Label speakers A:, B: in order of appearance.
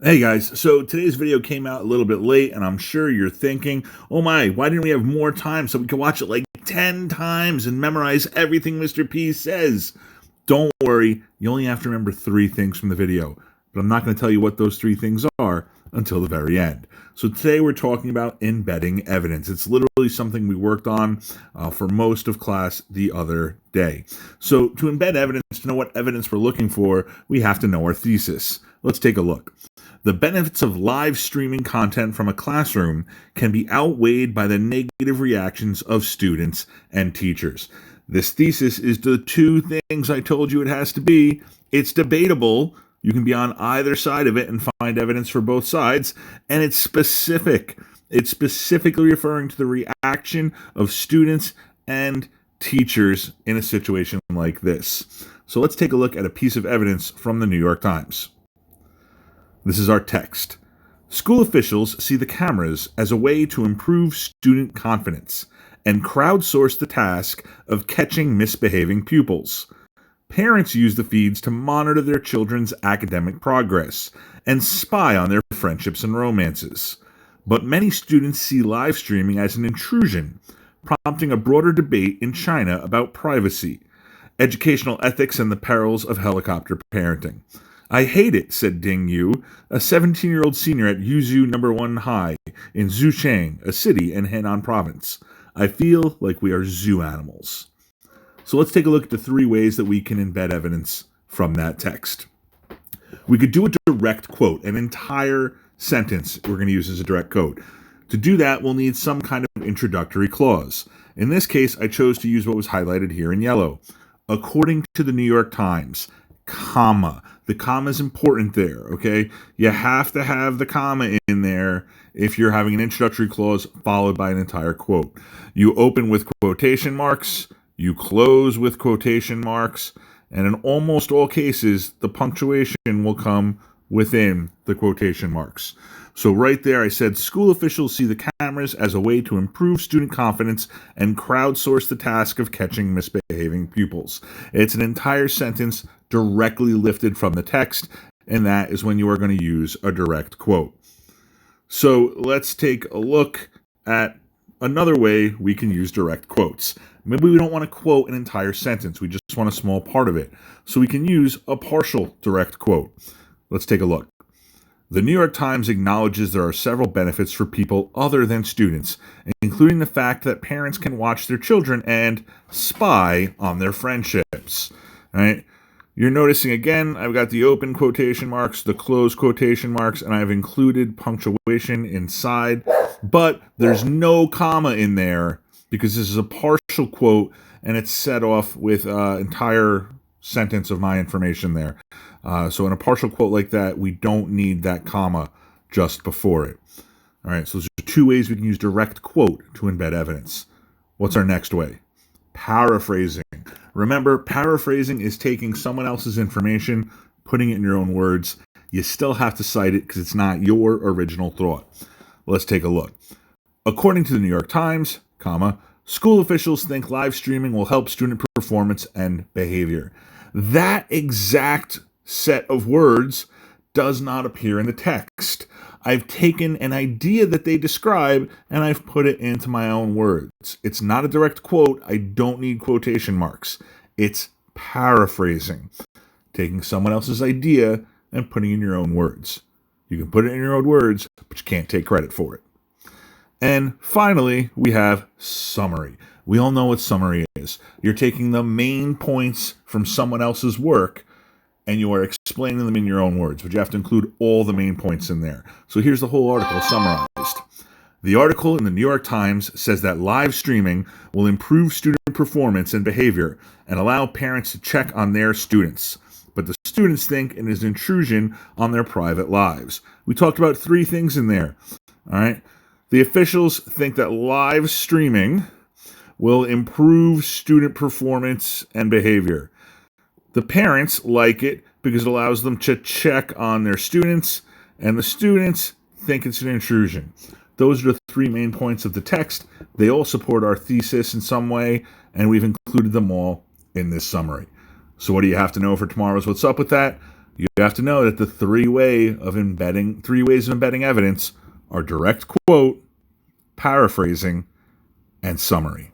A: Hey guys, so today's video came out a little bit late, and I'm sure you're thinking, oh my, why didn't we have more time so we could watch it like 10 times and memorize everything Mr. P says? Don't worry, you only have to remember three things from the video, but I'm not going to tell you what those three things are until the very end. So today we're talking about embedding evidence. It's literally something we worked on for most of class the other day. So to embed evidence, to know what evidence we're looking for, we have to know our thesis. Let's take a look. The benefits of live streaming content from a classroom can be outweighed by the negative reactions of students and teachers. This thesis is the two things I told you it has to be. It's debatable. You can be on either side of it and find evidence for both sides. And it's specific. It's specifically referring to the reaction of students and teachers in a situation like this. So let's take a look at a piece of evidence from the New York Times. This is our text. School officials see the cameras as a way to improve student confidence and crowdsource the task of catching misbehaving pupils. Parents use the feeds to monitor their children's academic progress and spy on their friendships and romances. But many students see live streaming as an intrusion, prompting a broader debate in China about privacy, educational ethics, and the perils of helicopter parenting. I hate it, said Ding Yu, a 17-year-old senior at Yuzhou No. 1 High in Zhuchang, a city in Henan province. I feel like we are zoo animals. So let's take a look at the three ways that we can embed evidence from that text. We could do a direct quote, an entire sentence we're going to use as a direct quote. To do that, we'll need some kind of introductory clause. In this case, I chose to use what was highlighted here in yellow. According to the New York Times, comma. The comma is important there, okay? You have to have the comma in there if you're having an introductory clause followed by an entire quote. You open with quotation marks, you close with quotation marks, and in almost all cases, the punctuation will come within the quotation marks. So right there, I said school officials see the cameras as a way to improve student confidence and crowdsource the task of catching misbehaving pupils. It's an entire sentence directly lifted from the text, and that is when you are going to use a direct quote. So let's take a look at another way we can use direct quotes. Maybe we don't want to quote an entire sentence. We just want a small part of it. So we can use a partial direct quote. Let's take a look. The New York Times acknowledges there are several benefits for people other than students, including the fact that parents can watch their children and spy on their friendships. All right? You're noticing again, I've got the open quotation marks, the closed quotation marks, and I've included punctuation inside, but there's no comma in there because this is a partial quote and it's set off with an entire sentence of my information there. So in a partial quote like that, we don't need that comma just before it. All right, so those are two ways we can use direct quote to embed evidence. What's our next way? Paraphrasing. Remember, paraphrasing is taking someone else's information, putting it in your own words. You still have to cite it because it's not your original thought. Let's take a look. According to the New York Times, comma, school officials think live streaming will help student performance and behavior. That exact set of words does not appear in the text. I've taken an idea that they describe and I've put it into my own words. It's not a direct quote. I don't need quotation marks. It's paraphrasing, taking someone else's idea and putting it in your own words. You can put it in your own words, but you can't take credit for it. And finally, we have summary. We all know what summary is. You're taking the main points from someone else's work and you are explaining them in your own words, but you have to include all the main points in there. So here's the whole article summarized. The article in the New York Times says that live streaming will improve student performance and behavior and allow parents to check on their students. But the students think it is an intrusion on their private lives. We talked about three things in there. All right. The officials think that live streaming will improve student performance and behavior. The parents like it because it allows them to check on their students, and the students think it's an intrusion. Those are the three main points of the text. They all support our thesis in some way, and we've included them all in this summary. So what do you have to know for tomorrow's What's Up with that? You have to know that the three ways of embedding evidence are direct quote, paraphrasing, and summary.